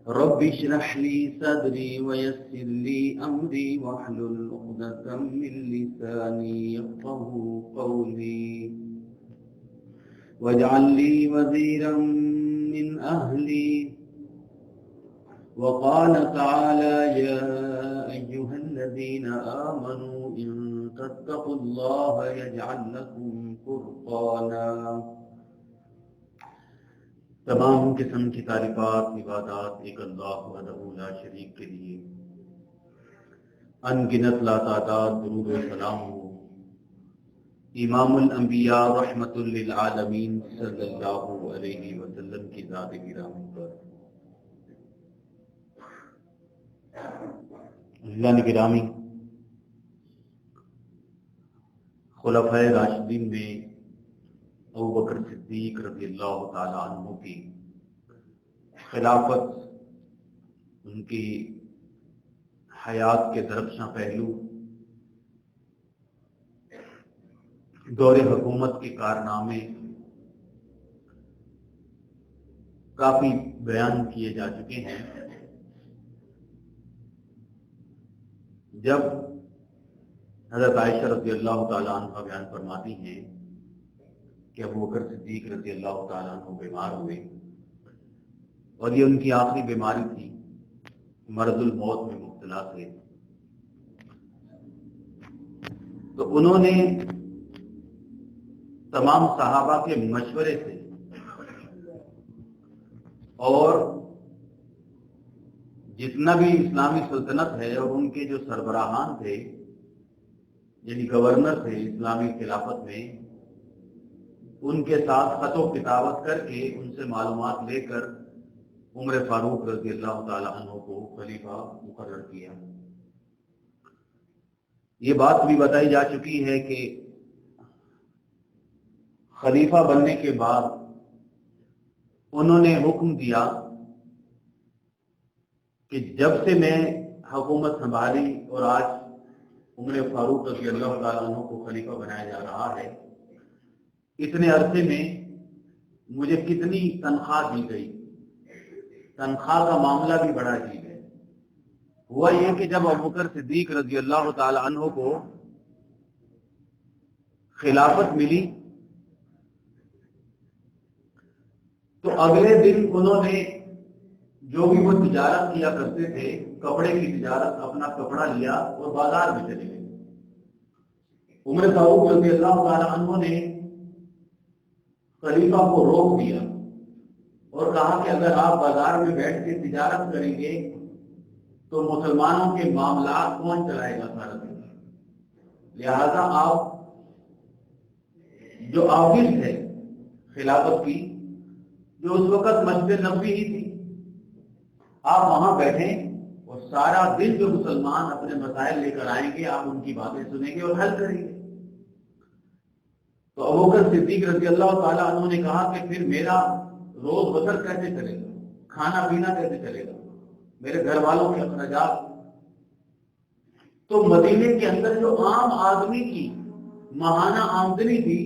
رب اشرح لي صدري ويسر لي أمري واحلل عقدة من لساني يفقهوا قولي واجعل لي وزيرا من أهلي وقال تعالى يا أيها الذين آمنوا إن تتقوا الله يجعل لكم فرقانا۔ تمام قسم کی تعریفات عبادات ایک اللہ وحدہ لا شریک کے لیے، ان گنت لا تعداد درود و سلام ہو امام الانبیاء رحمت للعالمین صلی اللہ علیہ وسلم کی ذات گرامی پر۔ اللہ نے گرامی، خلفائے راشدین میں ابوبکر صدیق رضی اللہ تعالی عنہ کی خلافت، ان کی حیات کے درخشاں پہلو، دور حکومت کے کارنامے کافی بیان کیے جا چکے ہیں۔ جب حضرت عائشہ رضی اللہ تعالیٰ عنہ بیان فرماتی ہیں کہ ابوبکر صدیق رضی اللہ تعالیٰ عنہ بیمار ہوئے اور یہ ان کی آخری بیماری تھی، مرض الموت میں مبتلا تھے، تو انہوں نے تمام صحابہ کے مشورے سے اور جتنا بھی اسلامی سلطنت ہے اور ان کے جو سربراہان تھے، یعنی گورنر تھے اسلامی خلافت میں، ان کے ساتھ خط و کتابت کر کے ان سے معلومات لے کر عمر فاروق رضی اللہ تعالی عنہ کو خلیفہ مقرر کیا۔ یہ بات بھی بتائی جا چکی ہے کہ خلیفہ بننے کے بعد انہوں نے حکم دیا کہ جب سے میں حکومت سنبھالی اور آج عمر فاروق رضی اللہ تعالیٰ عنہ کو خلیفہ بنایا جا رہا ہے، اتنے عرصے میں مجھے کتنی تنخواہ دی گئی۔ تنخواہ کا معاملہ بھی بڑا عجیب ہے۔ ہوا یہ کہ جب ابوبکر صدیق رضی اللہ تعالیٰ عنہ کو خلافت ملی تو اگلے دن انہوں نے جو بھی وہ تجارت کیا کرتے تھے، کپڑے کی تجارت، اپنا کپڑا لیا اور بازار میں چلے گئے۔ عمر فاروق رضی اللہ تعالیٰ عنہ نے خلیفہ کو روک دیا اور کہا کہ اگر آپ بازار میں بیٹھ کے تجارت کریں گے تو مسلمانوں کے معاملات کون چلائے گا سارا دن؟ لہذا آپ جو آفس ہے خلافت کی، جو اس وقت مسجد نبوی ہی تھی، آپ وہاں بیٹھیں اور سارا دن جو مسلمان اپنے مسائل لے کر آئیں گے آپ ان کی باتیں سنیں گے اور حل کریں گے۔ تو ابوبکر صدیق رضی اللہ تعالیٰ عنہ نے کہا کہ پھر میرا روز بسر کیسے چلے گا، کھانا پینا کیسے چلے گا، میرے گھر والوں کے اخراجات؟ تو مدینے کے اندر جو عام آدمی کی ماہانہ آمدنی تھی،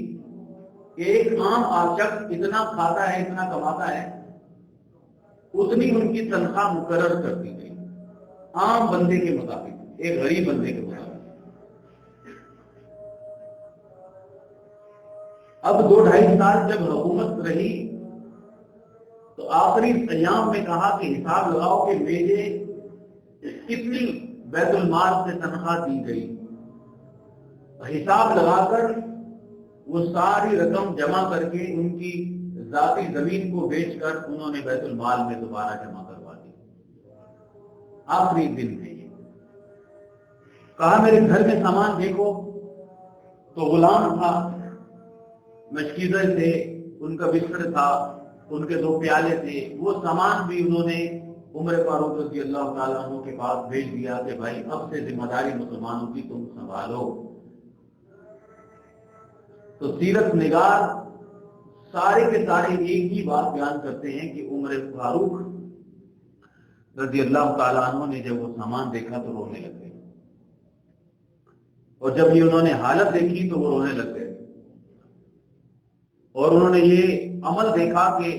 ایک عام شخص اتنا کھاتا ہے، اتنا کماتا ہے، اتنی ان کی تنخواہ مقرر کر دی گئی، عام بندے کے مطابق، ایک غریب بندے کے مطابق۔ اب 2-2.5 سال جب حکومت رہی تو آخری ایام میں کہا کہ حساب لگاؤ کہ مجھے کتنی بیت المال سے تنخواہ دی گئی۔ حساب لگا کر وہ ساری رقم جمع کر کے ان کی ذاتی زمین کو بیچ کر انہوں نے بیت المال میں دوبارہ جمع کروا دی۔ آخری دن میں یہ کہا میرے گھر میں سامان دیکھو، تو غلام تھا، مشکیزے تھے، ان کا بستر تھا، ان کے 2 پیالے تھے، وہ سامان بھی انہوں نے عمر فاروق رضی اللہ تعالیٰ عنہ کے پاس بھیج دیا کہ بھائی اب سے ذمہ داری مسلمانوں کی تم سنبھالو۔ تو سیرت نگار سارے کے سارے ایک ہی بات بیان کرتے ہیں کہ عمر فاروق رضی اللہ تعالیٰ عنہ نے جب وہ سامان دیکھا تو رونے لگ گئے، اور جب یہ انہوں نے حالت دیکھی تو وہ رونے لگ گئے، اور انہوں نے یہ عمل دیکھا کہ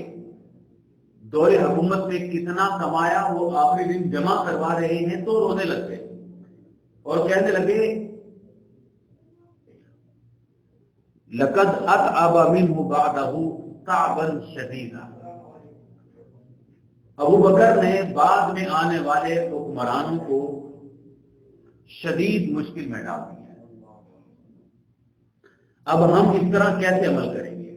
دور حکومت میں کتنا کمایا وہ آخری دن جمع کروا رہے ہیں تو رونے لگ گئے اور کہنے لگے لقد اتعب منه بعده تعبا شدیدا۔ ابو بکر نے بعد میں آنے والے حکمرانوں کو شدید مشکل میں ڈال دیا۔ اب ہم اس طرح کیسے عمل کریں گے،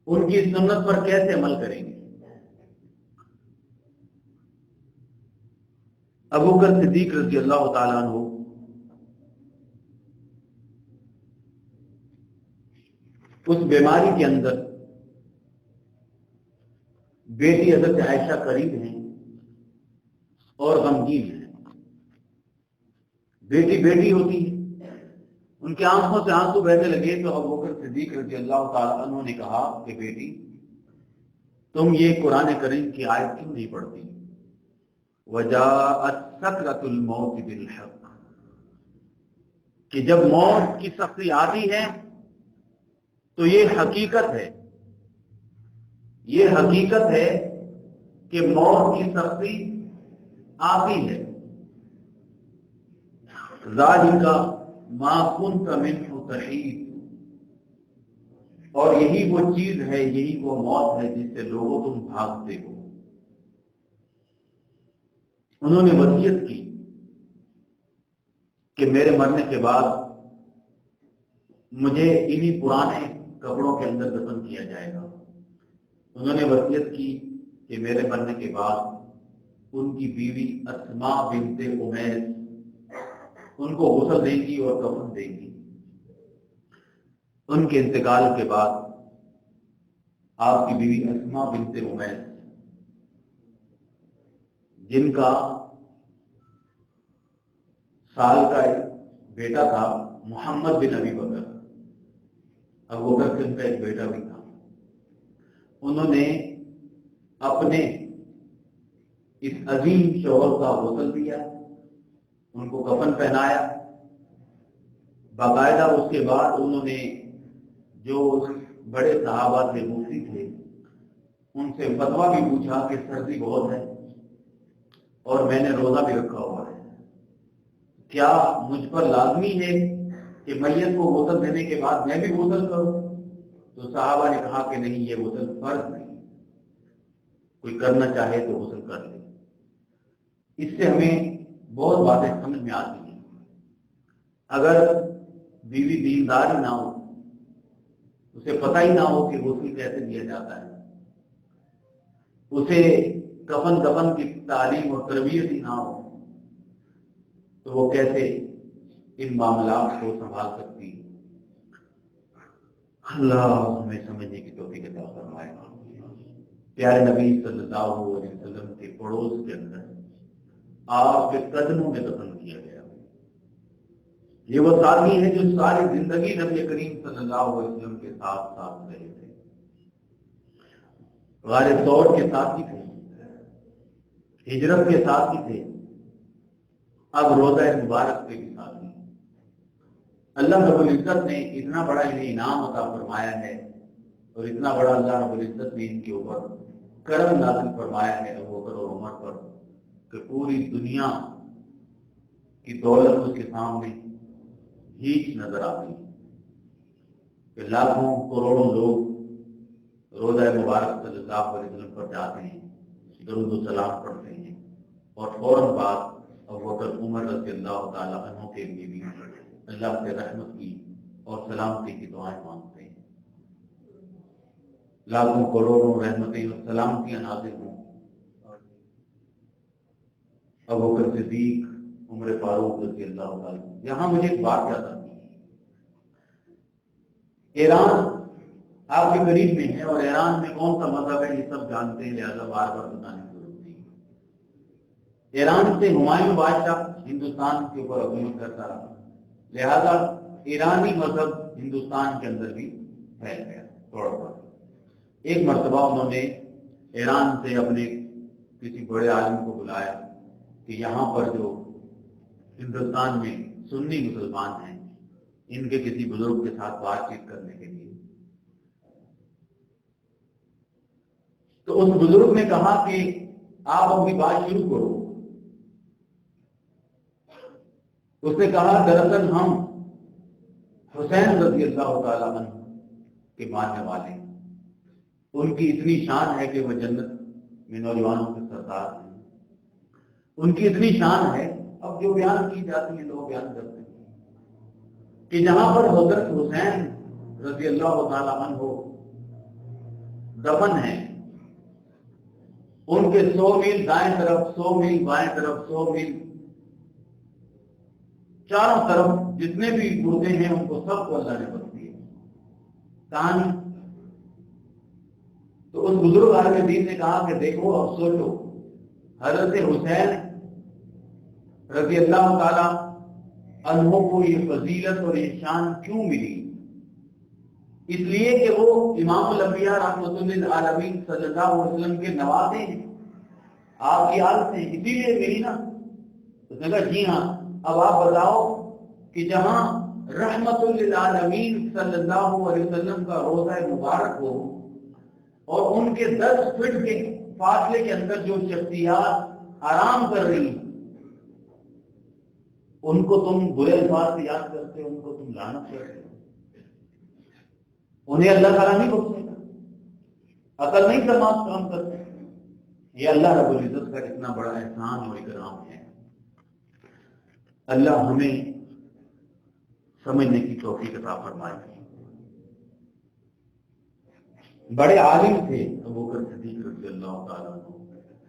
ان کی سنت پر کیسے عمل کریں گے؟ ابو بکر صدیق رضی اللہ تعالیٰ عنہ اس بیماری کے اندر بیٹی حضرت عائشہ قریب ہیں اور غمگین ہیں۔ بیٹی بیٹی ہوتی ہے، ان کی آنکھوں سے آنسو بہنے لگے تو ابو بکر صدیق رضی اللہ تعالیٰ عنہ نے کہا کہ بیٹی تم یہ قرآن کریم کی آیت کیوں نہیں پڑھتی؟ وجاءت سکرۃ الموت بالحق، کہ جب موت کی سختی آتی ہے تو یہ حقیقت ہے، یہ حقیقت ہے کہ موت کی سختی آتی ہے۔ ذالک ما کنت منہ تحید، اور یہی وہ چیز ہے، یہی وہ موت ہے جس سے لوگوں تم بھاگتے ہو۔ انہوں نے وصیت کی کہ میرے مرنے کے بعد مجھے انہی پرانے کپڑوں کے اندر دفن کیا جائے گا۔ انہوں نے وصیت کی کہ میرے مرنے کے بعد ان کی بیوی اسماء بنت امیس ان کو غسل دیں گی اور کفن دیں گی۔ ان کے انتقال کے بعد آپ کی بیوی اسماء بنت امیس جن کا سال کا ایک بیٹا تھا محمد بن ابی بکر، ابو بکر سے ان کا ایک بیٹا بھی تھا، انہوں نے اپنے اس عظیم شوہر کا غسل دیا، ان کو کفن پہنایا، باقاعدہ اس کے بعد انہوں نے جو بڑے صحابہ تھے، مفتی تھے، ان سے فتویٰ بھی پوچھا کہ سردی بہت ہے اور میں نے روزہ بھی رکھا ہوا ہے، کیا مجھ پر لازمی ہے کہ میت کو غسل دینے کے بعد میں بھی غسل کروں؟ تو صحابہ نے کہا کہ نہیں، یہ غسل فرض نہیں، کوئی کرنا چاہے تو غسل کر لے۔ اس سے ہمیں بہت باتیں سمجھ میں آتی ہیں۔ اگر بیوی دیندار ہی نہ ہو، اسے پتہ ہی نہ ہو کہ غسل کیسے دیا جاتا ہے، اسے کفن دفن کی تعلیم اور تربیت ہی نہ ہو، تو وہ کیسے ان معاملات کو سنبھال سکتی؟ اللہ ہمیں سمجھنے کی توفیق عطا فرمائے۔ پیارے نبی صلی اللہ علیہ وسلم کے پڑوس کے اندر آپ کے قدموں میں دفن کیا گیا۔ یہ وہ ساتھی ہے جو ساری زندگی نبی کریم صلی اللہ علیہ وسلم کے ساتھ ساتھ رہے تھے، غار ثور کے ساتھی تھے، ہجرت کے ساتھی تھے، اب روضہ مبارک کے بھی ساتھی۔ اللہ رب العزت نے اتنا بڑا انہیں انعام عطا فرمایا ہے اور اتنا بڑا اللہ رب العزت نے ان کے اوپر کرم نازل فرمایا ہے ابو بکر اور عمر پر کہ پوری دنیا کی دولت اس کے سامنے ہیچ نظر آتی ہے، کہ لاکھوں کروڑوں لوگ روضہ مبارک صلی اللہ علیہ وسلم پر جاتے ہیں، درود و سلام پڑھتے ہیں اور فوراً بعد ابو بکر عمر رضی اللہ تعالیٰ عنہ کے لیے بھی اللہ سے رحمت کی اور سلامتی کی دعائیں مانگتے ہیں۔ لاکھوں کروڑوں رحمتیں اور سلامتیاں نازل ہوں ابو بکر صدیق، عمر فاروق رضی اللہ تعالیٰ۔ یہاں مجھے ایک بات یاد آتی ہے، ایران آپ کے قریب میں ہے اور ایران میں کون سا مذہب ہے یہ سب جانتے ہیں، لہذا بار بار بتانے کی ضرورت نہیں ہے۔ ایران سے ہمایوں بادشاہ ہندوستان کے اوپر حکومت کرتا رہا، لہذا ایرانی مذہب ہندوستان کے اندر بھی پھیل گیا تھوڑا تھوڑا۔ ایک مرتبہ انہوں نے ایران سے اپنے کسی بڑے عالم کو بلایا کہ یہاں پر جو ہندوستان میں سنی مسلمان ہیں ان کے کسی بزرگ کے ساتھ بات چیت کرنے کے لیے۔ تو اس بزرگ نے کہا کہ آپ اپنی بات شروع کرو. اس نے کہا دراصل ہم حسین رضی اللہ تعالیٰ عنہ کے ماننے والے ہیں. ان کی اتنی شان ہے کہ وہ جنت میں نوجوانوں کے سردار ہیں. ان کی اتنی شان ہے، اب جو بیان کی جاتی ہے لوگ بیان کرتے ہیں کہ جہاں پر حضرت حسین رضی اللہ تعالیٰ عنہ دفن ہے، ان کے 100 میل دائیں طرف، 100 میل بائیں طرف، 100 میل چاروں طرف جتنے بھی گردے ہیں ان کو سب کو اللہ نے بخش دیا. کہانی تو اس بزرگ عالم دین نے کہا کہ دیکھو اب سوچو، حضرت حسین رضی اللہ تعالی عنہ کو یہ فضیلت اور یہ شان کیوں ملی؟ اس لیے کہ وہ امام الانبیاء رحمۃ للعالمین صلی اللہ علیہ وسلم کے نواسے ہیں، آپ کی آل سے، اسی لیے ملی نا. اس نے کہا جی ہاں. اب آپ بتاؤ کہ جہاں رحمت للعالمین صلی اللہ علیہ وسلم کا روضہ مبارک ہو اور ان کے 10 فٹ کے فاصلے کے اندر جو شخصیات آرام کر رہی ہیں، ان کو تم برے الفاظ سے یاد کرتے ہو، ان کو تم لعنت کرتے ہو، انہیں اللہ تعالیٰ نہیں بخشے گا، عقل نہیں تمام کام کرتے. یہ اللہ رب العزت کا اتنا بڑا احسان اور اکرام ہے. اللہ ہمیں سمجھنے کی توفیق عطا فرمائے. بڑے عالم تھے ابوبکر صدیق رضی اللہ تعالیٰ عنہ.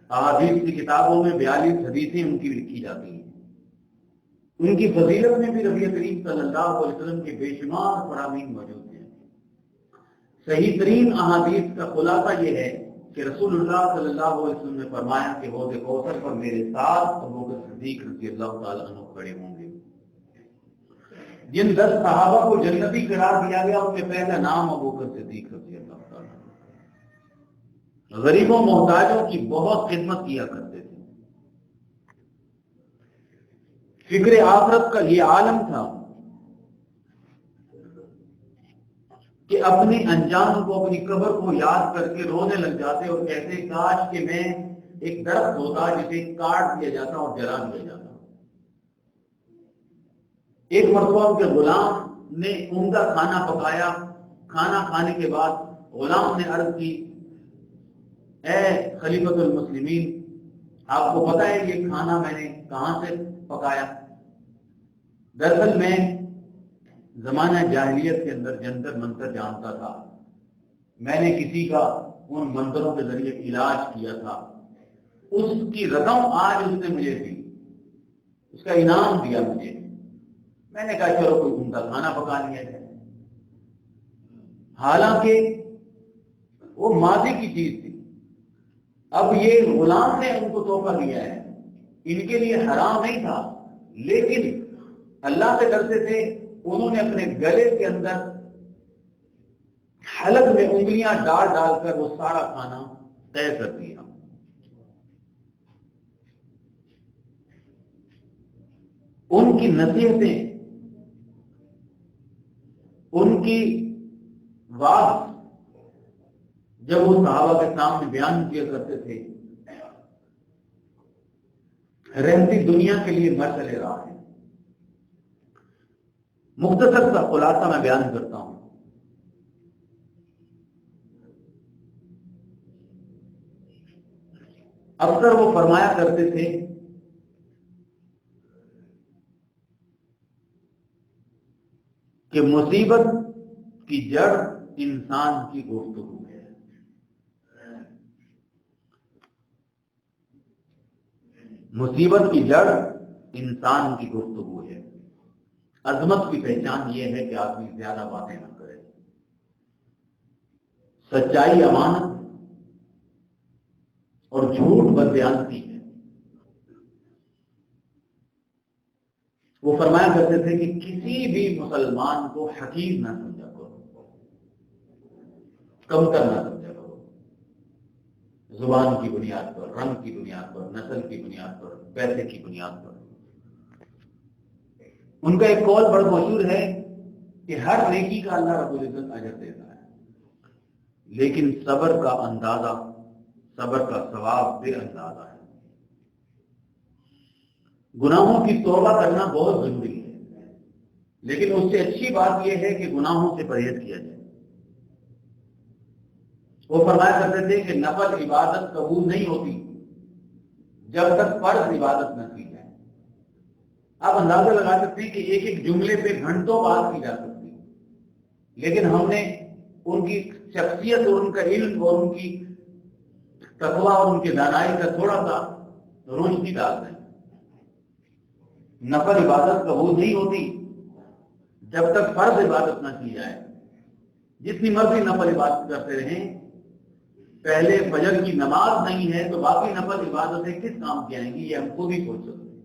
احادیث کی کتابوں میں 42 حدیثیں ان کی لکھی جاتی ہیں. ان کی فضیلت میں بھی نبی کریم صلی اللہ علیہ وسلم کے بے شمار فرامین موجود ہیں. صحیح ترین احادیث کا خلاصہ یہ ہے کہ رسول اللہ صلی اللہ علیہ وسلم نے فرمایا کہ حوض کوثر پر میرے ساتھ ابوبکر صدیق رضی اللہ تعالیٰ عنہ کھڑے ہوں گے. جن 10 صحابہ کو جنتی قرار دیا گیا ان میں پہلا نام ابوبکر صدیق رضی اللہ تعالیٰ عنہ. غریبوں محتاجوں کی بہت خدمت کیا کرتے تھے. فکر آخرت کا یہ عالم تھا کہ اپنے انجام کو، اپنی قبر کو یاد کر کے رونے لگ جاتے اور کہتے کاش کہ میں ایک درخت ہوتا جسے کاٹ دیا جاتا اور جلا دیا جاتا. ایک مرتبہ ان کے غلام نے عمدہ کھانا پکایا. کھانا کھانے کے بعد غلام نے عرض کی اے خلیفۃ المسلمین، آپ کو پتہ ہے یہ کھانا میں نے کہاں سے پکایا؟ دراصل میں زمانہ جاہلیت کے اندر جنتر منتر جانتا تھا. میں نے کسی کا ان منتروں کے ذریعے علاج کیا تھا. اس کی رقم آج اس نے مجھے دی، اس کا انعام دیا مجھے. میں نے کہا چلو کوئی عمدہ کھانا پکا لیا جائے. حالانکہ وہ ماضی کی چیز تھی. اب یہ غلام نے ان کو تحفہ دیا ہے، ان کے لیے حرام نہیں تھا، لیکن اللہ سے ڈرتے تھے. انہوں نے اپنے گلے کے اندر حلق میں انگلیاں ڈال ڈال کر وہ سارا کھانا طے کر دیا. ان کی نصیحتیں، ان کی بات جب وہ صحابہ کے سامنے بیان کیا کرتے تھے، رہتی دنیا کے لیے مشعل راہ ہے. مختصر سا خلاصہ میں بیان کرتا ہوں. اکثر وہ فرمایا کرتے تھے کہ مصیبت کی جڑ انسان کی گفتگو ہے. مصیبت کی جڑ انسان کی گفتگو ہے. عظمت کی پہچان یہ ہے کہ آدمی زیادہ باتیں نہ کرے. سچائی امانت اور جھوٹ بدبیانتی ہے. وہ فرمایا کرتے تھے کہ کسی بھی مسلمان کو حقیر نہ سمجھا کرو، کمتر نہ سمجھا کرو. زبان کی بنیاد پر، رنگ کی بنیاد پر، نسل کی بنیاد پر، پیسے کی بنیاد پر. ان کا ایک قول بڑا مشہور ہے کہ ہر نیکی کا اللہ رب العزت اجر دیتا ہے، لیکن صبر کا اندازہ صبر کا ثواب بے اندازہ ہے۔ گناہوں کی توبہ کرنا بہت ضروری ہے، لیکن اس سے اچھی بات یہ ہے کہ گناہوں سے پرہیز کیا جائے۔ وہ فرمایا کرتے تھے کہ نفل عبادت قبول نہیں ہوتی جب تک فرض عبادت نہ کی جائے۔ آپ اندازہ لگا سکتے ہیں کہ ایک ایک جملے پہ گھنٹوں بات کی جا سکتی ہے، لیکن ہم نے ان کی شخصیت اور ان کا علم اور ان کی تقویٰ اور ان کی دانائی کا تھوڑا سا روشنی ڈال دیں۔ نفل عبادت قبول نہیں ہوتی جب تک فرض عبادت نہ کی جائے۔ جتنی مرضی نفل عبادت کرتے رہیں، پہلے فجر کی نماز نہیں ہے تو باقی نفل عبادتیں کس کام کی آئیں گی، یہ ہم خود ہی سوچ سکتے ہیں۔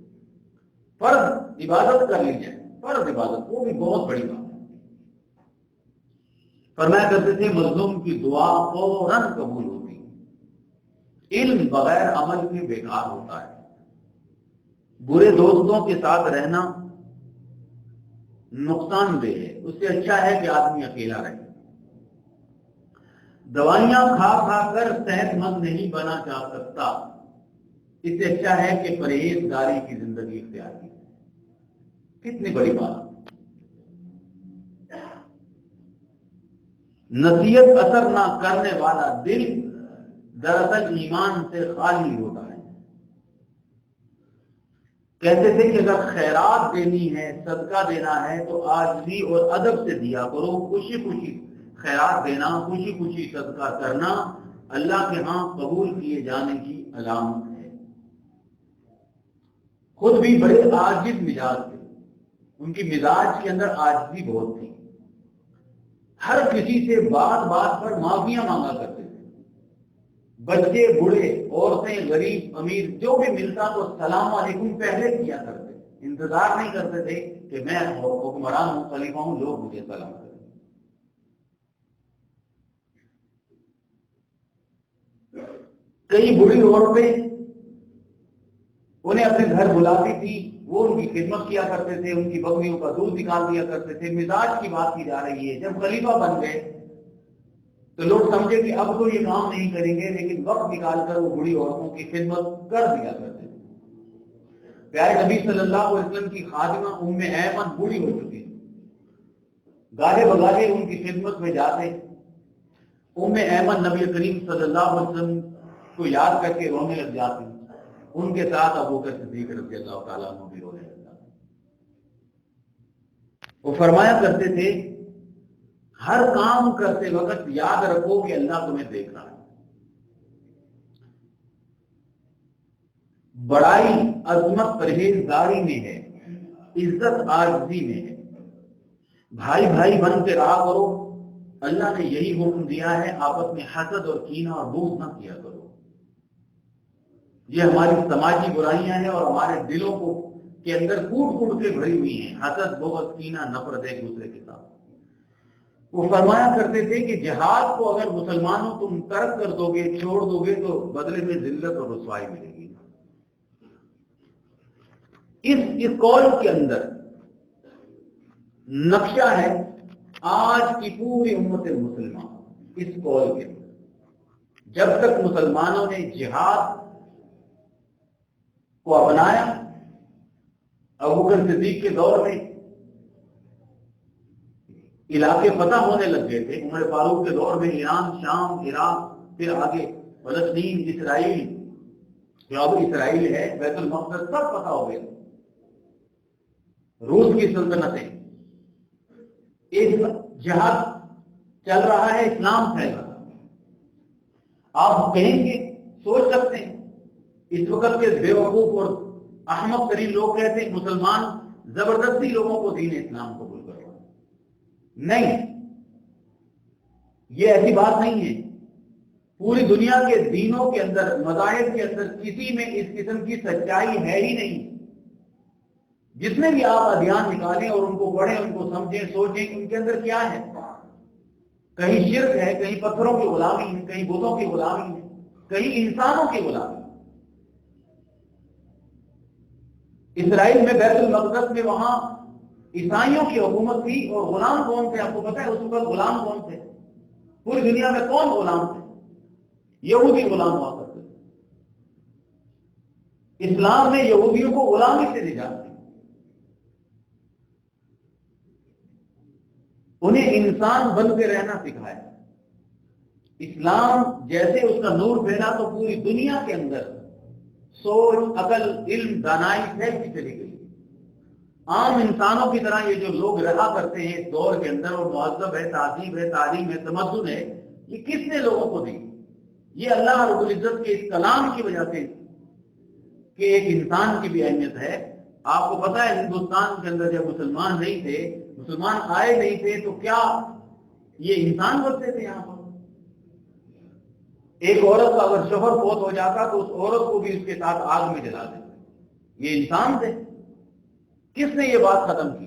فرض عبادت کر لی جائے، فرض عبادت وہ بھی بہت بڑی بات ہے۔ فرمایا کرتے تھے مظلوم کی دعا فوراً قبول ہوتی ہے، علم بغیر عمل کے بیکار ہوتا ہے۔ برے دوستوں کے ساتھ رہنا نقصان دہ ہے، اس سے اچھا ہے کہ آدمی اکیلا رہے۔ دوائیاں کھا کھا کر صحت مند نہیں بنا جا سکتا، اس سے اچھا ہے کہ پرہیزگاری کی زندگی اختیار کی۔ کتنی بڑی بات۔ نصیحت اثر نہ کرنے والا دل دراصل ایمان سے خالی ہوتا ہے۔ کہتے تھے کہ اگر خیرات دینی ہے، صدقہ دینا ہے تو عاجزی اور ادب سے دیا کرو۔ خوشی خوشی خیرات دینا، خوشی خوشی صدقہ کرنا اللہ کے ہاں قبول کیے جانے کی علامت ہے۔ خود بھی بڑے عاجز مزاج تھے، ان کی مزاج کے اندر عاجزی بہت تھی۔ ہر کسی سے بات بات پر معافیاں مانگا کرتے تھے۔ بچے بوڑھے عورتیں غریب امیر جو بھی ملتا تو السلام علیکم پہلے کیا کرتے، انتظار نہیں کرتے تھے کہ میں حکمران ہوں، خلیفہ ہوں، لوگ مجھے سلام کریں۔ کئی بڑی عورتیں انہیں اپنے گھر بلاتی تھی، وہ ان کی خدمت کیا کرتے تھے، ان کی بکریوں کا دودھ نکال دیا کرتے تھے۔ مزاج کی بات کی جا رہی ہے۔ جب خلیفہ بن گئے تو لوگ سمجھے کہ اب تو یہ کام نہیں کریں گے، لیکن وقت نکال کر وہ بڑی عورتوں کی خدمت کر دیا کرتے تھے۔ پیارے نبی صلی اللہ علیہ وسلم کی خادمہ ام ایمن بوڑھی ہو چکی تھی، گالے بگالے ان کی خدمت میں جاتے۔ ام ایمن نبی کریم صلی اللہ علیہ وسلم کو یاد کر کے رونے لگ جاتی، ان کے ساتھ ابو بکر صدیق رضی اللہ تعالیٰ عنہ بھی رونے لگ جاتے۔ وہ فرمایا کرتے تھے ہر کام کرتے وقت یاد رکھو کہ اللہ تمہیں دیکھ رہا ہے۔ بڑائی عظمت پرہیزگاری میں ہے، عزت عاجزی میں ہے۔ بھائی بھائی بن کے رہا کرو، اللہ نے یہی حکم دیا ہے، آپس میں حسد اور کینہ اور بغض نہ کیا کرو۔ یہ ہماری سماجی برائیاں ہیں اور ہمارے دلوں کو کے اندر کوٹ کوٹ کے بھری ہوئی ہیں، حسد بغض کینہ نفرت ایک دوسرے کے ساتھ۔ وہ فرمایا کرتے تھے کہ جہاد کو اگر مسلمانوں تم ترک کر دو گے، چھوڑ دو گے تو بدلے میں ذلت اور رسوائی ملے گی۔ اس قول کے اندر نقشہ ہے آج کی پوری امت مسلمان۔ اس قول کے اندر جب تک مسلمانوں نے جہاد کو اپنایا، ابوبکر صدیق کے دور میں علاقے فتح ہونے لگ گئے تھے، عمر فاروق کے دور میں ایران، شام، عراق، پھر آگے فلسطین، اسرائیل، جو اب اسرائیل ہے، بیت المقدس، سب فتح ہو گئے۔ روس کی سلطنتیں، ایک جہاد چل رہا ہے، اسلام پھیل رہا ہے۔ آپ کہیں گے، سوچ سکتے ہیں، اس وقت کے بے وقوف اور احمق ترین لوگ کہتے ہیں مسلمان زبردستی لوگوں کو دین اسلام قبول کروا۔ نہیں، یہ ایسی بات نہیں ہے۔ پوری دنیا کے دینوں کے اندر، مذاہب کے اندر کسی میں اس قسم کی سچائی ہے ہی نہیں۔ جتنے بھی آپ ادیان نکالیں اور ان کو پڑھیں، ان کو سمجھیں، سوچیں کہ ان کے اندر کیا ہے۔ کہیں شرک ہے، کہیں پتھروں کی غلامی ہے، کہیں بتوں کی غلامی ہے، کہیں انسانوں کی غلامی۔ اسرائیل میں بیت المقدس میں وہاں عیسائیوں کی حکومت تھی، اور غلام کون تھے آپ کو پتہ ہے؟ اس وقت غلام کون تھے؟ پوری دنیا میں کون غلام تھے؟ یہودی غلام ہوا کرتے اسلام نے یہودیوں کو غلامی سے نجات دی، انہیں انسان بن کے رہنا سکھایا۔ اسلام جیسے اس کا نور پھیلا تو پوری دنیا کے اندر سوچ، عقل، علم، دانائی پھیلتی چلی گئی۔ عام انسانوں کی طرح یہ جو لوگ رہا کرتے ہیں اس دور کے اندر، اور مہذب ہے، تہذیب ہے، تعلیم ہے، تمدن ہے، یہ کس نے لوگوں کو دی؟ یہ اللہ رب العزت کے اس کلام کی وجہ سے کہ ایک انسان کی بھی اہمیت ہے۔ آپ کو پتا ہے ہندوستان کے اندر جب مسلمان نہیں تھے، مسلمان آئے نہیں تھے، تو کیا یہ انسان بنتے تھے؟ یہاں پر ایک عورت کا اگر شوہر فوت ہو جاتا تو اس عورت کو بھی اس کے ساتھ آگ میں جلا دیتے، یہ انسان تھے۔ کس نے یہ بات ختم کی؟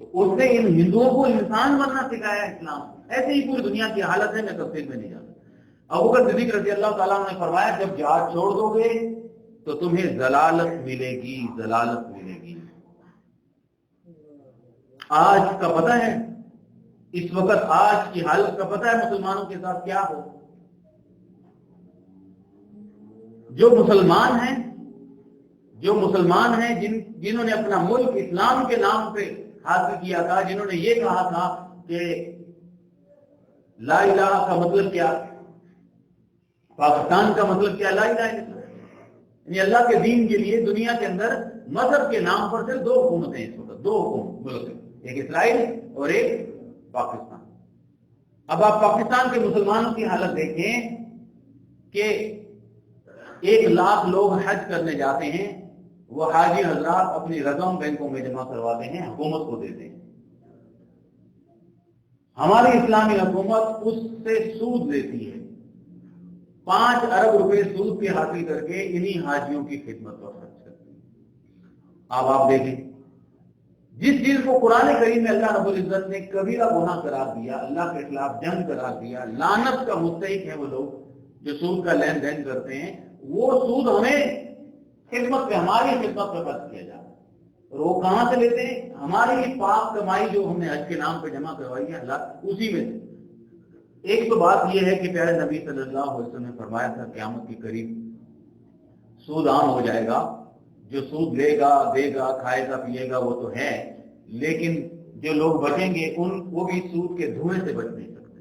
تو اس نے ان ہندوؤں کو انسان بننا سکھایا اسلام۔ ایسے ہی پوری دنیا کی حالت ہے، میں تفصیل میں نہیں جاتا۔ ابوبکر صدیق رضی اللہ تعالیٰ نے فرمایا جب جہاد چھوڑ دو گے تو تمہیں ضلالت ملے گی، ضلالت ملے گی۔ آج کا پتہ ہے، اس وقت آج کی حالت کا پتہ ہے مسلمانوں کے ساتھ کیا ہو؟ جو مسلمان ہیں جنہوں نے اپنا ملک اسلام کے نام پہ حاصل کیا تھا، جنہوں نے یہ کہا تھا کہ لا الہ کا مطلب کیا، پاکستان کا مطلب کیا، لا الہ الا اللہ، یعنی اللہ کے دین کے لیے دنیا کے اندر مذہب کے نام پر صرف دو حکومتیں اس وقت، دو ملک ہیں، ایک اسرائیل اور ایک پاکستان۔ اب آپ پاکستان کے مسلمانوں کی حالت دیکھیں کہ 1 لاکھ لوگ حج کرنے جاتے ہیں، وہ حاجی حضرات اپنی رقم بینکوں میں جمع کرواتے ہیں، حکومت کو دیتے ہیں۔ ہماری اسلامی حکومت اس سے سود لیتی ہے، 5 ارب روپے سود کے حاصل کر کے انہی حاجیوں کی خدمت پر خرچ کرتی ہے۔ اب آپ دیکھیں، جس چیز کو قرآن کریم میں اللہ رب العزت نے کبیرہ گناہ قرار دیا، اللہ کے خلاف جنگ قرار دیا، لعنت کا مستحق ہے وہ لوگ جو سود کا لین دین کرتے ہیں، وہ سود ہمیں خدمت پہ، ہماری خدمت پہ خرچ کیا جا رہا ہے، اور وہ کہاں سے لیتے ہیں؟ ہماری پاک کمائی جو ہم نے حج کے نام پہ جمع کروائی ہے اللہ اسی میں سے۔ ایک تو بات یہ ہے کہ پیارے نبی صلی اللہ علیہ وسلم نے فرمایا تھا قیامت کے قریب سود عام ہو جائے گا، جو سود لے گا، دے گا، کھائے گا، پیے گا وہ تو ہے، لیکن جو لوگ بچیں گے وہ بھی سود کے دھوئیں سے بچ نہیں سکتے۔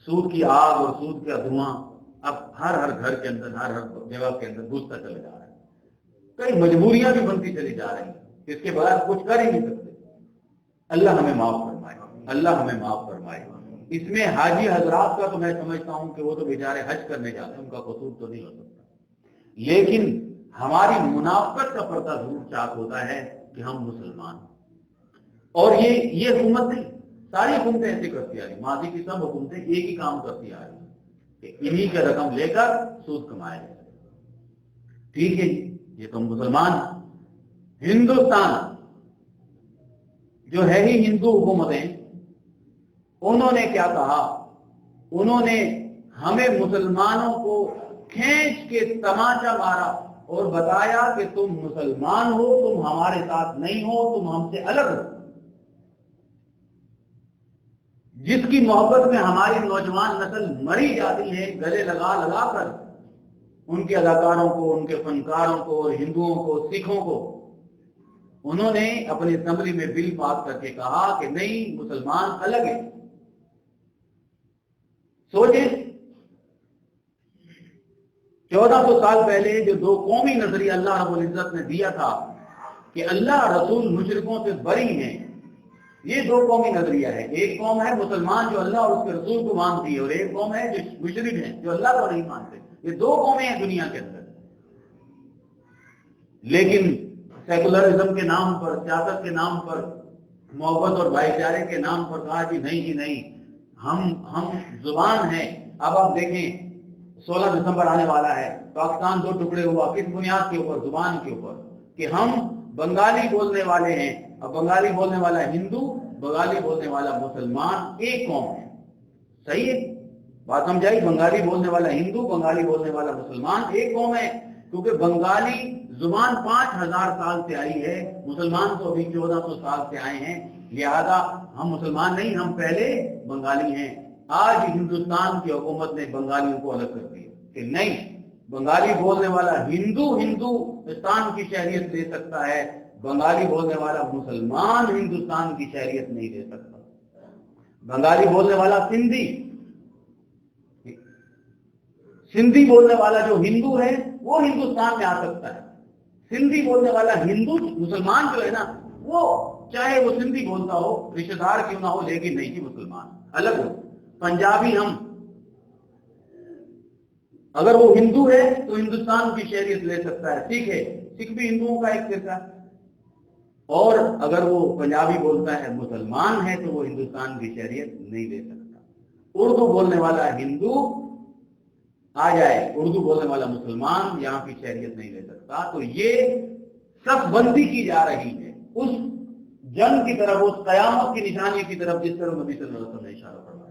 سود کی آگ اور سود کا دھواں اب ہر گھر کے اندر، ہر جگہ کے اندر گھستا چلا جا رہا ہے۔ کئی مجبوریاں بھی بنتی چلی جا رہی ہیں، اس کے بعد کچھ کر ہی نہیں سکتے۔ اللہ ہمیں معاف فرمائے، اللہ ہمیں معاف فرمائے۔ اس میں حاجی حضرات کا تو میں سمجھتا ہوں کہ وہ تو بیچارے حج کرنے جاتے ہیں، ان کا قصور تو نہیں ہو سکتا، لیکن ہماری منافقت کا پردہ ضرور چاک ہوتا ہے کہ ہم مسلمان، اور یہ حکومت نہیں، ساری حکومتیں ایسے کرتی آ رہی، ماضی کی سب حکومتیں ایک ہی کام کرتی آ رہی ہیں کہ انہی کا رقم لے کر سود کمایا جائے۔ ٹھیک ہے، یہ تو مسلمان۔ ہندوستان جو ہے ہی ہندو حکومتیں، انہوں نے کیا کہا؟ انہوں نے ہمیں مسلمانوں کو کھینچ کے تماچا مارا اور بتایا کہ تم مسلمان ہو، تم ہمارے ساتھ نہیں ہو، تم ہم سے الگ ہو۔ جس کی محبت میں ہماری نوجوان نسل مری جاتی ہے گلے لگا لگا کر، ان کے اداکاروں کو، ان کے فنکاروں کو، ہندوؤں کو، سکھوں کو، انہوں نے اپنی اسمبلی میں بل پاس کر کے کہا کہ نہیں، مسلمان الگ ہیں۔ سوچیں، 1400 سال پہلے جو 2 قومی نظریہ اللہ رب العزت نے دیا تھا کہ اللہ رسول مشرکوں سے بری ہیں، یہ 2 قومی نظریہ ہے۔ ایک قوم ہے مسلمان جو اللہ اور اس کے رسول کو مانتی ہے، اور ایک قوم ہے جو مشرک ہیں جو اللہ کو نہیں مانتے۔ یہ 2 قومیں ہیں دنیا کے اندر، لیکن سیکولرزم کے نام پر، سیاست کے نام پر، محبت اور بھائی چارے کے نام پر کہا کہ نہیں جی نہیں، ہم زبان ہیں۔ اب آپ دیکھیں 16 دسمبر آنے والا ہے، پاکستان 2 ٹکڑے ہوا، کس بنیاد کے اوپر؟ زبان کے اوپر، کہ ہم بنگالی بولنے والے ہیں، اب بنگالی بولنے والا ہندو، بنگالی بولنے والا مسلمان ایک قوم ہے۔ صحیح ہے بات سمجھائی؟ بنگالی بولنے والا ہندو، بنگالی بولنے والا مسلمان ایک قوم ہے، کیونکہ بنگالی زبان 5000 سال سے آئی ہے، مسلمان تو ابھی 1400 سال سے آئے ہیں، لہذا ہم مسلمان نہیں، ہم پہلے بنگالی ہیں۔ آج ہندوستان کی حکومت نے بنگالیوں کو الگ کر دیا کہ نہیں، بنگالی بولنے والا ہندوستان کی شہریت لے سکتا ہے، بنگالی بولنے والا مسلمان ہندوستان کی شہریت نہیں لے سکتا۔ بنگالی بولنے والا سندھی بولنے والا جو ہندو ہے وہ ہندوستان میں آ سکتا ہے، سندھی بولنے والا ہندو مسلمان جو ہے نا، وہ چاہے وہ سندھی بولتا ہو، رشتہ دار کیوں نہ ہو، لیکن نہیں کہ مسلمان الگ ہو۔ پنجابی ہم، اگر وہ ہندو ہے تو ہندوستان کی شہریت لے سکتا ہے، سکھ ہے، سکھ بھی ہندوؤں کا ایک حصہ ہے، اور اگر وہ پنجابی بولتا ہے، مسلمان ہے، تو وہ ہندوستان کی شہریت نہیں لے سکتا۔ اردو بولنے والا ہندو آ جائے، اردو بولنے والا مسلمان یہاں کی شہریت نہیں لے سکتا۔ تو یہ سب بندی کی جا رہی ہے اس جنگ کی طرف، اس قیامت کی نشانی کی طرف جس طرح نبی صلی اللہ علیہ وسلم نے اشارہ فرمایا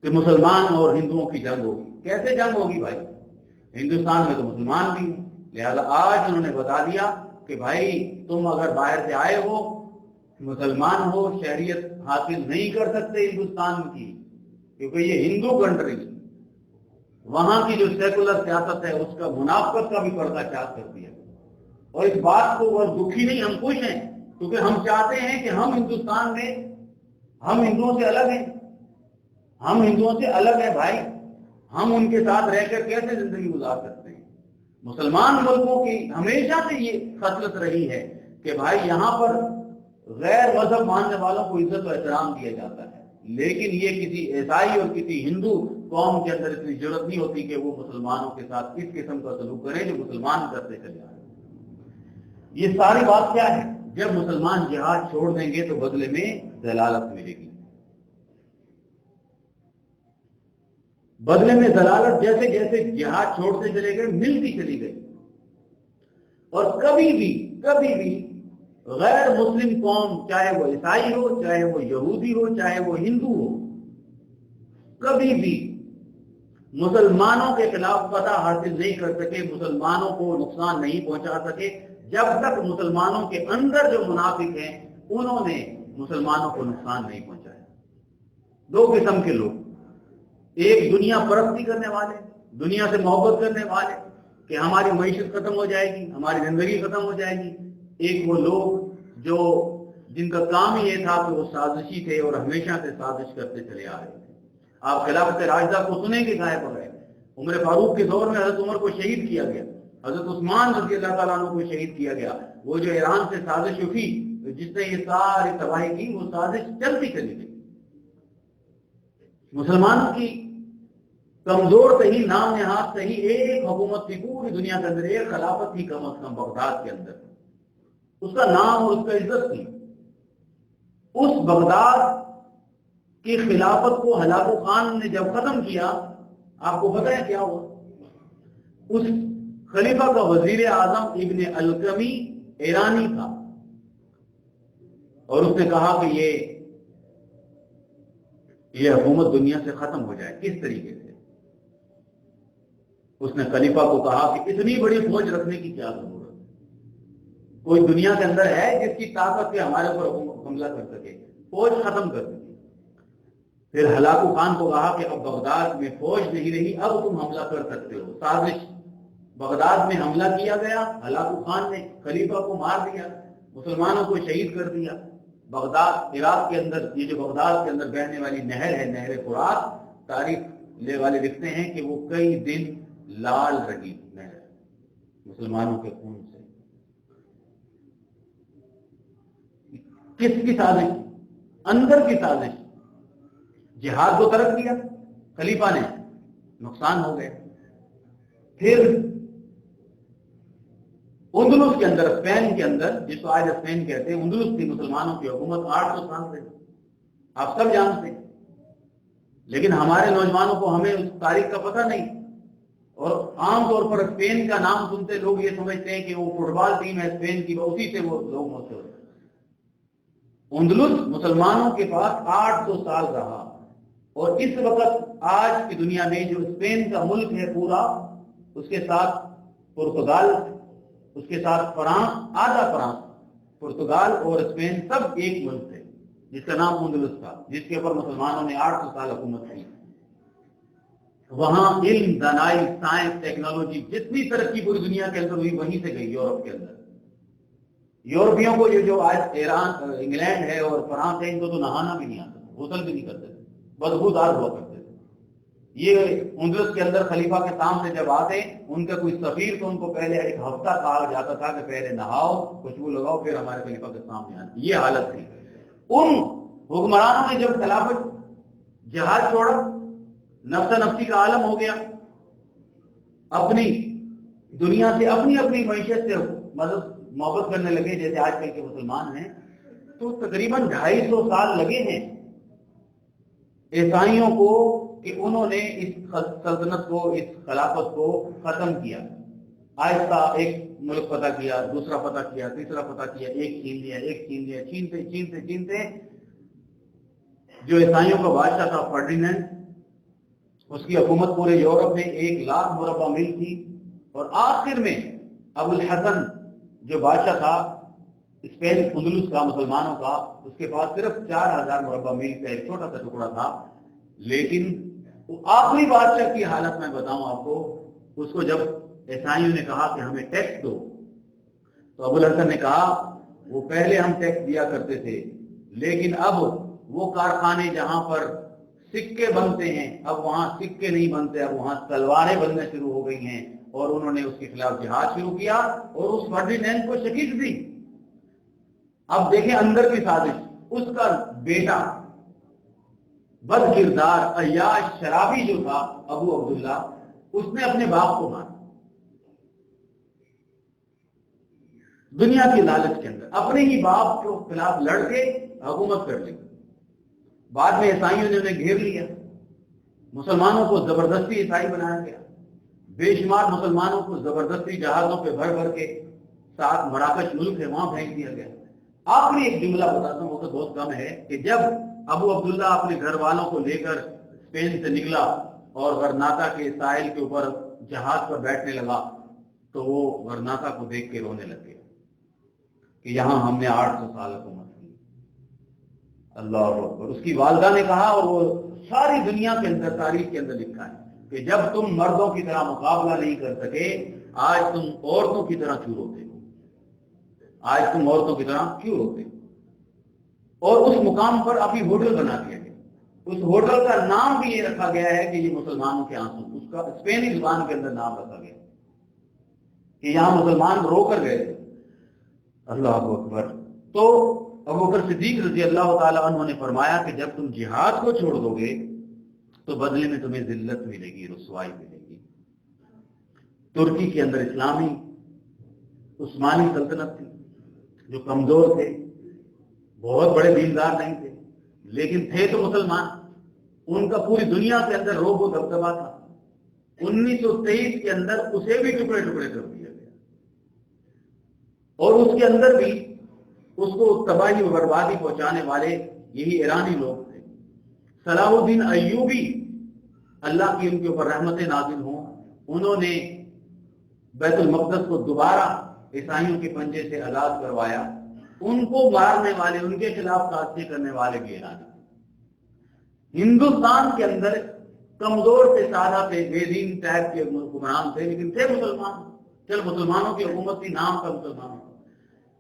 کہ مسلمان اور ہندوؤں کی جنگ ہوگی۔ کیسے جنگ ہوگی بھائی؟ ہندوستان میں تو مسلمان بھی ہیں، لہذا آج انہوں نے بتا دیا کہ بھائی تم اگر باہر سے آئے ہو، مسلمان ہو، شہریت حاصل نہیں کر سکتے ہندوستان کی، کیونکہ یہ ہندو کنٹری، وہاں کی جو سیکولر سیاست ہے اس کا منافقت کا بھی پردہ چاک کر دیا۔ اور اس بات کو وہ دکھی نہیں، ہم خوش ہیں، کیونکہ ہم چاہتے ہیں کہ ہم ہندوستان میں، ہم ہندوؤں سے الگ ہیں، ہم ہندوؤں سے الگ ہیں بھائی، ہم ان کے ساتھ رہ کر کیسے زندگی گزار سکتے ہیں؟ مسلمان ملکوں کی ہمیشہ سے یہ خصلت رہی ہے کہ بھائی یہاں پر غیر مذہب ماننے والوں کو عزت و احترام دیا جاتا ہے، لیکن یہ کسی عیسائی اور کسی ہندو قوم کے اندر اتنی ضرورت نہیں ہوتی کہ وہ مسلمانوں کے ساتھ اس قسم کا سلوک کریں جو مسلمان کرتے چلے آئے۔ یہ ساری بات کیا ہے؟ جب مسلمان جہاد چھوڑ دیں گے تو بدلے میں ضلالت ملے گی، بدلے میں ضلالت جیسے جیسے جہاد چھوڑتے چلے گئے ملتی چلی گئی، اور کبھی بھی غیر مسلم قوم، چاہے وہ عیسائی ہو، چاہے وہ یہودی ہو، چاہے وہ ہندو ہو، کبھی بھی مسلمانوں کے خلاف فتح حاصل نہیں کر سکے، مسلمانوں کو نقصان نہیں پہنچا سکے، جب تک مسلمانوں کے اندر جو منافق ہیں انہوں نے مسلمانوں کو نقصان نہیں پہنچایا۔ دو قسم کے لوگ، ایک دنیا پرستی کرنے والے، دنیا سے محبت کرنے والے کہ ہماری معیشت ختم ہو جائے گی، ہماری زندگی ختم ہو جائے گی، ایک وہ لوگ جو جن کا کام ہی یہ تھا کہ وہ سازشی تھے اور ہمیشہ سے سازش کرتے چلے آ رہے تھے۔ آپ خلافت راشدہ کو سنیں گے غائب ہو گئے، عمر فاروق کے دور میں حضرت عمر کو شہید کیا گیا، حضرت عثمان رضی اللہ تعالیٰ عنہ کو شہید کیا گیا۔ وہ جو ایران سے سازش اٹھی جس نے یہ ساری تباہی کی، وہ سازش چلتی چلی گئی۔ مسلمانوں کی کمزور صحیح، نام نہاد صحیح ایک حکومت تھی پوری دنیا کے اندر، ایک خلافت تھی کم از کم بغداد کے اندر، اس کا نام اور اس کا عزت تھی۔ اس بغداد کی خلافت کو ہلاکو خان نے جب ختم کیا، آپ کو پتہ ہے کیا ہوا؟ اس خلیفہ کا وزیر اعظم ابن القمی ایرانی تھا، اور اس نے کہا کہ یہ حکومت دنیا سے ختم ہو جائے۔ کس طریقے سے؟ اس نے خلیفہ کو کہا کہ اتنی بڑی فوج رکھنے کی کیا ضرورت ہے؟ کوئی دنیا کے اندر ہے جس کی طاقت سے ہمارے اوپر حملہ کر سکے؟ فوج ختم کر دی۔ پھر ہلاکو خان کو کہا کہ اب بغداد میں فوج نہیں رہی، اب تم حملہ کر سکتے ہو۔ سازش، بغداد میں حملہ کیا گیا، ہلاکو خان نے خلیفہ کو مار دیا، مسلمانوں کو شہید کر دیا۔ بغداد عراق کے اندر، یہ جو بغداد کے اندر بہنے والی نہر ہے، نہر فرات، تاریخ لے والے لکھتے ہیں کہ وہ کئی دن لال رہی نہر مسلمانوں کے خون سے۔ کس کی سازش؟ اندر کی سازش۔ جہاد کو ترک دیا خلیفہ نے، نقصان ہو گئے۔ پھر اندلس کے اندر، اسپین کے اندر، جس کو آج اسپین کہتے ہیں، اندلس تھی مسلمانوں کی حکومت 800 سال سے، آپ سب جانتے ہیں، لیکن ہمارے نوجوانوں کو، ہمیں اس تاریخ کا پتہ نہیں، اور عام طور پر اسپین کا نام سنتے لوگ یہ سمجھتے ہیں کہ وہ فٹ بال ٹیم ہے اسپین کی، اسی سے وہ لوگ مشہور ہیں۔ اندلس مسلمانوں کے پاس 800 سال رہا، اور اس وقت آج کی دنیا میں جو اسپین کا ملک ہے پورا، اس کے ساتھ پرتگال، اس کے ساتھ فرانس، آدھا فرانس، پرتگال اور اسپین سب ایک ملک تھے، جس کا نام اندلس تھا، جس کے اوپر مسلمانوں نے 800 سال حکومت کی. وہاں علم، دانائی، سائنس، ٹیکنالوجی، جتنی ترقی پوری دنیا کے اندر ہوئی وہیں سے گئی یورپ کے اندر. یورپیوں کو یہ جو آج ایران، انگلینڈ ہے اور فرانس ہے، ان کو تو نہانا بھی نہیں آتا، غسل بھی نہیں کرتے تھے، بدبودار ہوا کرتے تھے. یہ اندلس کے اندر خلیفہ کے سامنے جب آتے ان کا کوئی سفیر تو ان کو پہلے ایک ہفتہ کہا جاتا تھا کہ پہلے نہاؤ، خوشبو لگاؤ، پھر ہمارے خلیفہ کے سامنے آنا. یہ حالت تھی. ان حکمرانوں نے جب خلافت جہاد چھوڑا، نفس نفسی کا عالم ہو گیا، اپنی دنیا سے اپنی اپنی معیشت سے مدد محبت کرنے لگے جیسے آج کل کے مسلمان ہیں. تو تقریباً 250 سال لگے ہیں عیسائیوں کو کہ انہوں نے اس سلطنت کو، اس خلافت کو ختم کیا. آہستہ ایک ملک فتح کیا، دوسرا فتح کیا، تیسرا فتح کیا، ایک چھین لیا، ایک چھین لیا، چھینتے چھینتے چھینتے جو عیسائیوں کا بادشاہ تھا فرڈینینڈ، اس کی حکومت پورے یورپ میں 1,00,000 مربع میل تھی. اور آخر میں ابو الحسن جو بادشاہ تھا اسپین اندلس کا، مسلمانوں کا، اس کے پاس صرف 4,000 مربع میل کا ایک چھوٹا سا ٹکڑا تھا. لیکن وہ آخری بادشاہ کی حالت میں بتاؤں آپ کو، اس کو جب عیسائیوں نے کہا کہ ہمیں ٹیکس دو، تو ابو الحسن نے کہا وہ پہلے ہم ٹیکس دیا کرتے تھے، لیکن اب وہ کارخانے جہاں پر سکے بنتے ہیں اب وہاں سکے نہیں بنتے، اب وہاں تلواریں بننا شروع ہو گئی ہیں. اور انہوں نے اس کے خلاف جہاد شروع کیا اور اس فرڈینینڈ کو شکست دی. اب دیکھیں اندر کی سازش. اس کا بیٹا بد کردار عیاش شرابی جو تھا ابو عبداللہ، اس نے اپنے باپ کو مارا دنیا کی لالچ کے اندر، اپنے ہی باپ کے خلاف لڑ کے حکومت کر لی. بعد میں عیسائیوں نے انہیں گھیر لیا، مسلمانوں کو زبردستی عیسائی بنایا گیا، بے شمار مسلمانوں کو زبردستی جہازوں پہ بھر بھر کے، ساتھ مراکش ملک ہے وہاں پھینک دیا گیا. آخری ایک جملہ بتاتا ہوں، وہ تو بہت کم ہے، کہ جب ابو عبداللہ اپنے گھر والوں کو لے کر اسپین سے نکلا اور غرناطہ کے ساحل کے اوپر جہاز پر بیٹھنے لگا تو وہ غرناطہ کو دیکھ کے رونے لگ گیا کہ یہاں ہم نے 800 سال حکومت کی. اللہ اکبر. اس کی والدہ نے کہا، اور وہ ساری دنیا کے اندر، تاریخ کے اندر لکھا ہے کہ جب تم مردوں کی طرح مقابلہ نہیں کر سکے، آج تم عورتوں کی طرح کیوں روتے ہو؟ آج تم عورتوں کی طرح کیوں روتے ہو؟ اور اس مقام پر ابھی ہوٹل بنا دیا گیا. اس ہوٹل کا نام بھی یہ رکھا گیا ہے کہ یہ مسلمانوں کے آنسو، اس کا اسپینی زبان کے اندر نام رکھا گیا کہ یہاں مسلمان رو کر گئے تھے. اللہ اکبر. تو ابوبکر صدیق رضی اللہ تعالیٰ عنہ نے فرمایا کہ جب تم جہاد کو چھوڑ دو گے تو بدلے میں تمہیں ذلت ملے گی، رسوائی ملے گی. ترکی کے اندر اسلامی عثمانی سلطنت تھی جو کمزور تھے، بہت بڑے دیندار نہیں تھے، لیکن تھے تو مسلمان. ان کا پوری دنیا کے اندر روب و دبدبہ تھا. 1923 کے اندر اسے بھی ٹکڑے ٹکڑے کر دیا گیا، اور اس کے اندر بھی اس کو تباہی و بربادی پہنچانے والے یہی ایرانی لوگ تھے. صلاح الدین ایوبی، اللہ کی ان کے اوپر رحمتیں نازل ہوں، انہوں نے بیت المقدس کو دوبارہ عیسائیوں کے پنجے سے آزاد کروایا. ان کو مارنے والے، ان کے خلاف سازشیں کرنے والے بھی ایرانی تھے. ہندوستان کے اندر کمزور سے، سادہ سے، بے دین ٹائپ کے حکمران تھے، لیکن تھے مسلمان. چل مسلمانوں کی حکومت تھی، نام کا مسلمانوں کا.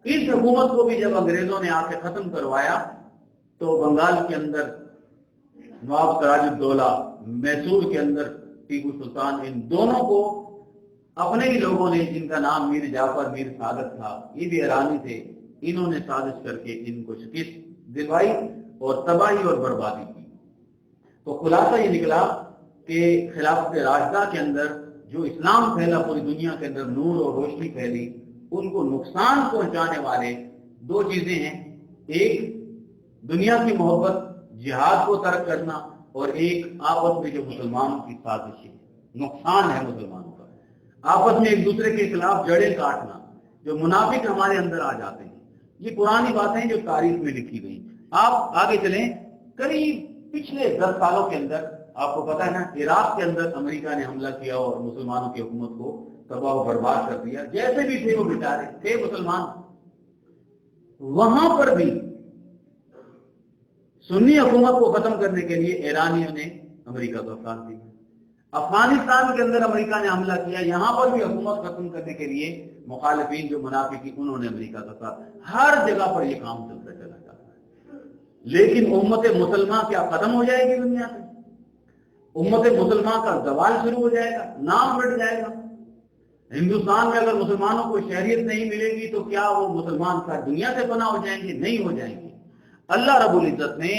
اس حکومت کو بھی جب انگریزوں نے آ کے ختم کروایا تو بنگال کے اندر نواب سراج الدولہ، میسور کے اندر ٹیپو سلطان، ان دونوں کو اپنے ہی لوگوں نے، جن کا نام میر جعفر، میر سعادت تھا، یہ بھی ایرانی تھے، انہوں نے سازش کر کے ان کو شکست دلوائی اور تباہی اور بربادی کی. تو خلاصہ یہ نکلا کہ خلافت راشدہ کے اندر جو اسلام پھیلا پوری دنیا کے اندر، نور اور روشنی پھیلی، ان کو نقصان پہنچانے والے دو چیزیں ہیں. ایک دنیا کی محبت، جہاد کو ترک کرنا، اور ایک آپس میں جو مسلمانوں کی سازشیں، نقصان ہے مسلمانوں کا. آپس میں ایک دوسرے کے خلاف جڑیں کاٹنا، جو منافق ہمارے اندر آ جاتے ہیں. یہ پرانی باتیں جو تاریخ میں لکھی گئی. آپ آگے چلیں، قریب پچھلے 10 سالوں کے اندر آپ کو پتا ہے نا، عراق کے اندر امریکہ نے حملہ کیا اور مسلمانوں کی حکومت کو تباہ و برباد کر دیا. جیسے بھی تھے وہ بیچارے، تھے مسلمان. وہاں پر بھی سنی حکومت کو ختم کرنے کے لیے ایرانیوں نے امریکہ کا ساتھ دیا، افغانستان کے اندر امریکہ نے حملہ کیا، یہاں پر بھی حکومت ختم کرنے کے لیے مخالفین جو منافقین انہوں نے امریکہ کا ساتھ، ہر جگہ پر یہ کام چلتا چلا جاتا ہے۔ لیکن امت مسلمہ کیا ختم ہو جائے گی دنیا سے؟ امت مسلمہ کا زوال شروع ہو جائے گا، نام مٹ جائے گا؟ ہندوستان میں اگر مسلمانوں کو شہریت نہیں ملے گی تو کیا وہ مسلمان کا دنیا سے فنا ہو جائیں گے؟ نہیں ہو جائیں گے۔ اللہ رب العزت نے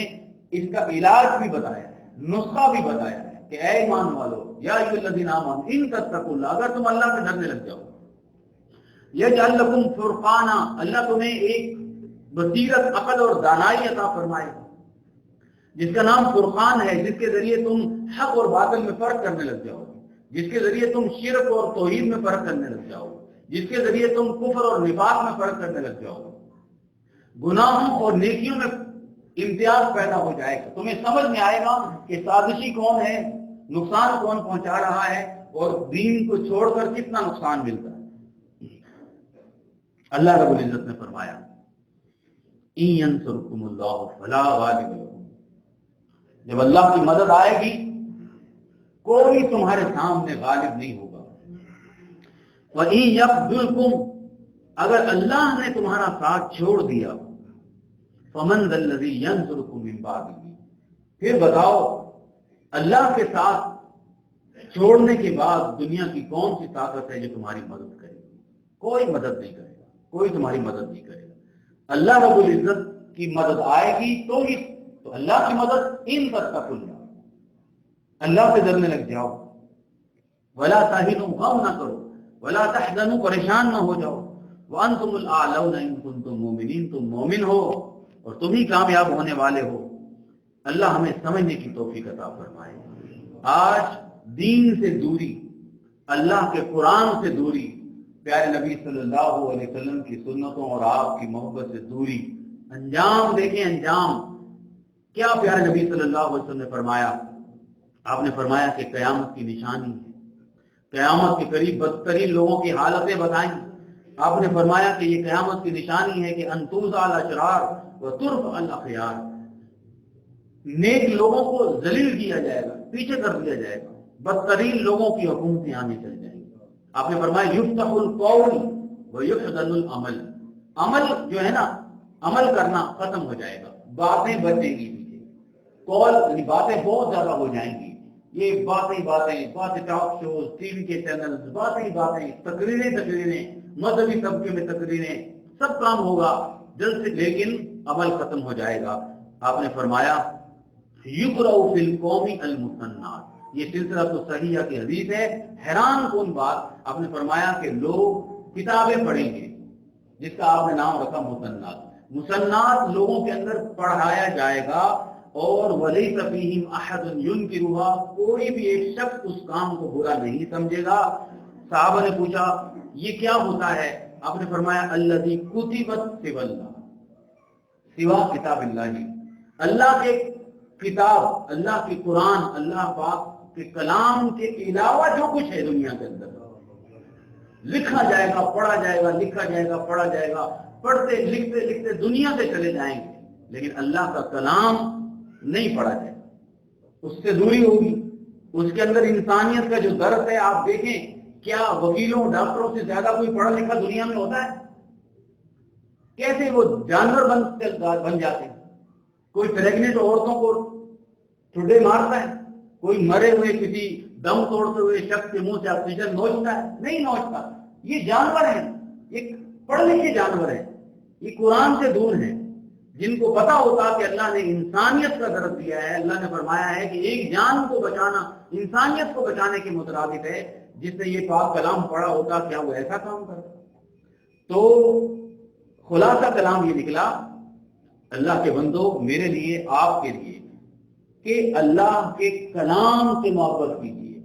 اس کا علاج بھی بتایا ہے، نسخہ بھی بتایا ہے کہ اے ایمان والو یا ایھا الذین آمنوا ان تتقوا اللہ، اگر تم اللہ سے ڈرنے لگ جاؤ، یجعل لکم فرقانا، اللہ تمہیں ایک بصیرت، عقل اور دانائی عطا فرمائے جس کا نام فرقان ہے، جس کے ذریعے تم حق اور باطل میں فرق کرنے لگ جاؤ، جس کے ذریعے تم شرک اور توحید میں فرق کرنے لگ جاؤ، جس کے ذریعے تم کفر اور نفاق میں فرق کرنے لگ جاؤ، گناہوں اور نیکیوں میں امتیاز پیدا ہو جائے گا، تمہیں سمجھ میں آئے گا کہ سازشی کون ہے، نقصان کون پہنچا رہا ہے، اور دین کو چھوڑ کر کتنا نقصان ملتا ہے۔ اللہ رب العزت نے فرمایا ان ینصرکم اللہ فلا غالب لکم، جب اللہ کی مدد آئے گی کوئی تمہارے سامنے غالب نہیں ہوگا۔ وَإِن يَخْذُلْكُمْ، اگر اللہ نے تمہارا ساتھ چھوڑ دیا، فَمَنْ ذَا الَّذِي يَنْصُرُكُم مِّن بَعْدِهِ، پھر بتاؤ اللہ کے ساتھ چھوڑنے کے بعد دنیا کی کون سی طاقت ہے جو تمہاری مدد کرے گی؟ کوئی مدد نہیں کرے گا، کوئی تمہاری مدد نہیں کرے گا۔ اللہ رب العزت کی مدد آئے گی تو ہی، تو اللہ کی مدد ان تتقوا اللہ، اللہ سے ڈرنے لگ جاؤ، ولا تہنوا، غم نہ کرو، ولا تحزنوا، پریشان نہ ہو جاؤ، وانتم الاعلون ان کنتم مؤمنین، تم مومن ہو اور تم ہی کامیاب ہونے والے ہو۔ اللہ ہمیں سمجھنے کی توفیق عطا فرمائے۔ آج دین سے دوری، اللہ کے قرآن سے دوری، پیارے نبی صلی اللہ علیہ وسلم کی سنتوں اور آپ کی محبت سے دوری، انجام دیکھیں انجام کیا پیارے نبی صلی اللہ علیہ وسلم نے فرمایا؟ آپ نے فرمایا کہ قیامت کی نشانی ہے، قیامت کے قریب بدترین لوگوں کی حالتیں بتائیں۔ آپ نے فرمایا کہ یہ قیامت کی نشانی ہے کہ انتوزع الاشرار وترفع الاخیار، نیک لوگوں کو ذلیل کیا جائے گا، پیچھے کر دیا جائے گا، بدترین لوگوں کی حکومتیں آنے چل جائیں گی۔ آپ نے فرمایا یفتح القول ویحضن العمل، عمل جو ہے نا، عمل کرنا ختم ہو جائے گا، باتیں بچیں گی پیچھے، قول یعنی باتیں بہت زیادہ ہو جائیں گی، یہ باتیں ٹاک شوز، ٹی وی کے چینلز، باتیں تقریریں، مذہبی طبقے میں تقریریں، سب کام ہوگا جلد سے، لیکن عمل ختم ہو جائے گا۔ آپ نے فرمایا یقرأ فی القوم المثنات، یہ سلسلہ تو صحیحہ کی حدیث ہے، حیران کن بات، آپ نے فرمایا کہ لوگ کتابیں پڑھیں گے جس کا آپ نے نام رکھا مسنات لوگوں کے اندر پڑھایا جائے گا، اور ولیس فیہم احد ینکرھا، کوئی بھی ایک شخص اس کام کو برا نہیں سمجھے گا۔ صحابہ نے پوچھا یہ کیا ہوتا ہے؟ آپ نے فرمایا الذی کتبت سوى اللہ، سوا کتاب اللہ، اللہ کے کتاب، اللہ کی قرآن، اللہ پاک کے کلام کے علاوہ جو کچھ ہے دنیا کے اندر لکھا جائے گا، پڑھا جائے گا، لکھا جائے گا، پڑھا جائے گا، پڑھتے لکھتے دنیا سے چلے جائیں گے، لیکن اللہ کا کلام نہیں پڑھا جائے گا، اس سے دوری ہوگی۔ اس کے اندر انسانیت کا جو درس ہے، آپ دیکھیں کیا وکیلوں ڈاکٹروں سے زیادہ کوئی پڑھا لکھا دنیا میں ہوتا ہے؟ کیسے وہ جانور بن جاتے ہیں، کوئی پریگننٹ عورتوں کو ٹھڈے مارتا ہے، کوئی مرے ہوئے کسی دم توڑتے ہوئے شخص کے منہ سے آکسیجن نوچتا ہے؟ نہیں نوچتا، یہ جانور ہیں، یہ پڑھ لکھے جانور ہیں، یہ قرآن سے دور ہیں، جن کو پتا ہوتا کہ اللہ نے انسانیت کا درس دیا ہے، اللہ نے فرمایا ہے کہ ایک جان کو بچانا انسانیت کو بچانے کے مترادف ہے، جس نے یہ پاک کلام پڑھا ہوتا کیا وہ ایسا کام کرتا؟ تو خلاصہ کلام یہ نکلا اللہ کے بندو، میرے لیے، آپ کے لیے، کہ اللہ کے کلام سے محبت کیجیے،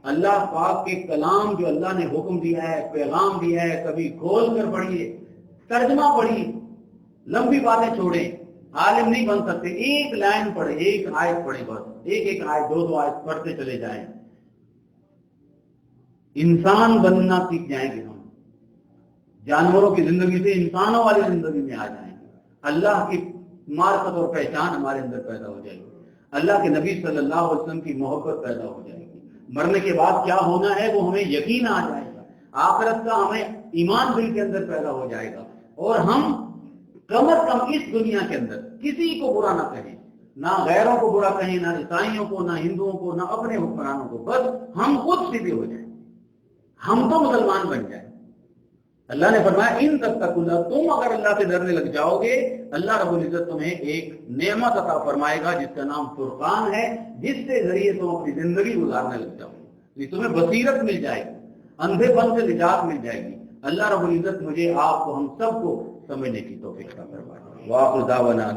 اللہ پاک کے کلام جو اللہ نے حکم دیا ہے، پیغام دیا ہے، کبھی کھول کر پڑھیے، ترجمہ پڑھیے، لمبی باتیں چھوڑیں، عالم نہیں بن سکتے، ایک لائن پڑھیں، ایک آیت پڑھیں، بس ایک آیت، دو آیت پڑھتے چلے جائیں، انسان بننا سیکھ جائیں گے ہم، جانوروں کی زندگی سے انسانوں والی زندگی میں آ جائیں گے، اللہ کی معرفت اور پہچان ہمارے اندر پیدا ہو جائے گی، اللہ کے نبی صلی اللہ علیہ وسلم کی محبت پیدا ہو جائے گی، مرنے کے بعد کیا ہونا ہے وہ ہمیں یقین آ جائے گا، آخرت کا ہمیں ایمان دل کے اندر پیدا ہو جائے گا، اور ہم کم از کم اس دنیا کے اندر کسی کو برا نہ کہیں، نہ غیروں کو برا کہیں، نہ عیسائیوں کو، نہ ہندوؤں کو، نہ اپنے حکمرانوں کو، بس ہم خود سیدھے ہو جائیں، ہم تو مسلمان بن جائیں۔ اللہ نے فرمایا ان تک اللہ، تم اگر اللہ سے ڈرنے لگ جاؤ گے، اللہ رب العزت تمہیں ایک نعمت عطا فرمائے گا جس کا نام فرقان ہے، جس کے ذریعے تم اپنی زندگی گزارنے لگ جاؤ گے، تمہیں بصیرت مل جائے گی، اندھے پن سے نجات مل جائے گی۔ اللہ رب العزت مجھے، آپ کو، ہم سب کو سمجھنے کی توفیق عطا فرمائے۔ وآخر دعوانا